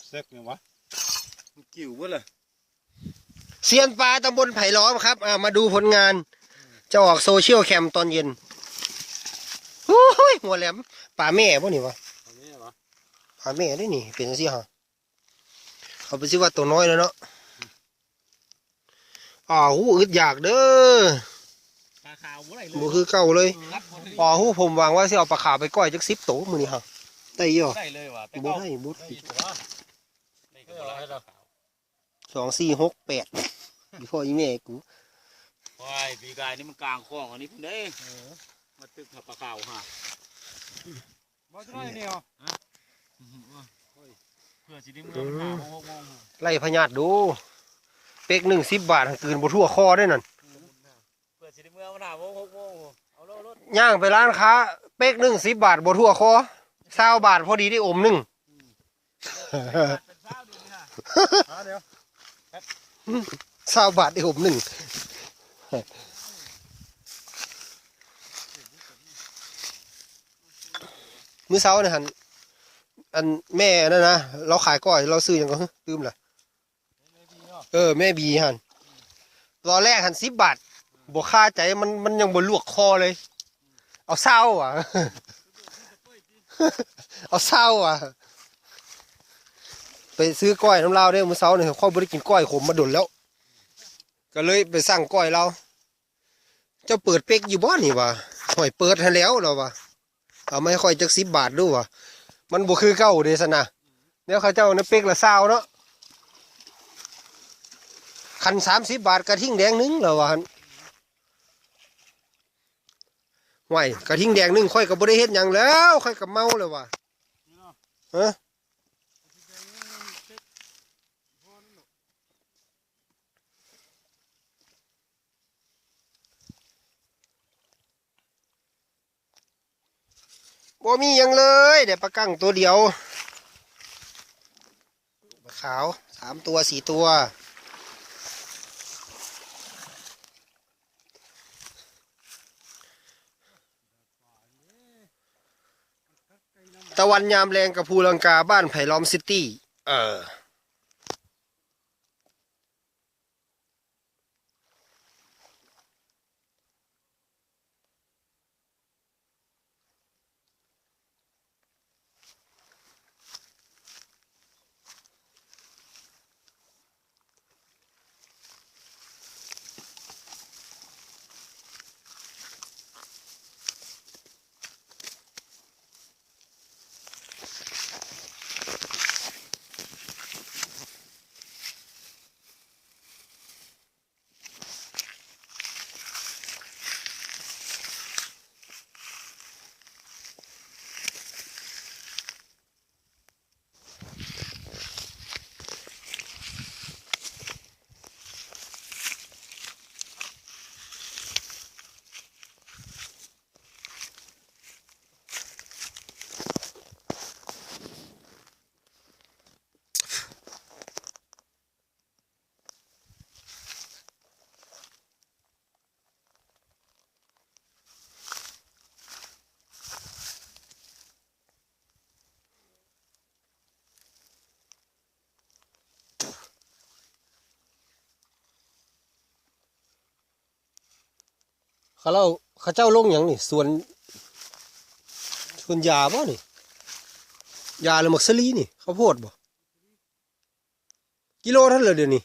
เซ็กเนี่ยวะกิ่วเว้ยล่ะเซียนปลาตำบลไผ่ล้อมครับมาดูผลงานจะออกโซเชียลแคมตอนเย็นโอ้ยหัวแหลมปลาแม่พวกนี้วะปลาแม่ได้นี่เป็นสิฮะเขาไปซื้อว่าตัวน้อยแล้วเนาะอึดอยากเด้อปลาขาวบ่ได้เลย บ่คือเก่าเลยผมวางว่าสิเอาปลาขาวไปก้อยจัก10 ตัวมื้อนี้ฮะได้อยู่ ได้เลยว่ะแต่ บ่ ก็ ได้บ่ ได้ก็บ่ได้แล้ว 2 4 6 8อีพ่ออีแม่กู โอ้ยปีกายนี่มันกลางคลองอันนี้พุ่นเด้มาตึกปลาขาวฮะบ่จะน้อยนี่เหรอเพื่อสิได้มื้อ6 โมง ไล่พญาติดูเป็ก1 10 บาทคืนบ่ทั่วคอได้นั่น เพื่อสิได้มื้อมัน6 โมงเอารถ ย่างไปร้านค้าเป็ก1 10 บาทบ่ทั่วคอ20 บาทพอดีได้อม1 เป็นเช้าดีนี่ฮะเดี๋ยว 20 บาทได้อม1มื้อเช้านี่หั่นอันแม่นั่นนะเราขายก้อยเราซื้อหยังก็ลืมล่ะแม่บีหั่นตอนแรกหั่น10 บาทบ่ค่าใจมันยังบ่ลวกคอเลยเอา20อ่ะ เอา20อ่ะไปซื้อก้อยน้ำลาวได้มื้อเช้านี่ค่อยบ่ได้กินก้อยขมมาดนแล้วก็เลยไปสั่งก้อยเราเจ้าเปิดเป็กอยู่บ่นี่วะค่อยเปิดให้แล้วเราวะเอามาให้ค่อยจัก10 บาทดูวะมันบ่คือเก่าเด้ซั่นน่ะเดี๋ยวเขาเจ้าในเป็กละ20เนาะคัน30 บาทกระทิ่งแดงนึงแล้ววะหั่นห่วยกระทิ่งแดงนึงค่อยก็บ่ได้เฮ็ดหยังแล้วค่อยก็เมาแล้ววะฮะบ่มีหยังเลยเดี๋ยวปลากั้งตัวเดียวปลาขาว3 ตัว 4 ตัวตะวันยามแรงกับภูลังกาบ้านไผ่ล้อมซิตี้เขาเจ้าลงอย่างนี่สวนยาบ่นี่ยาหรือมักสลีนี่ข้าวโพดบ่กิโลเท่าไหร่เดี๋ยวนี้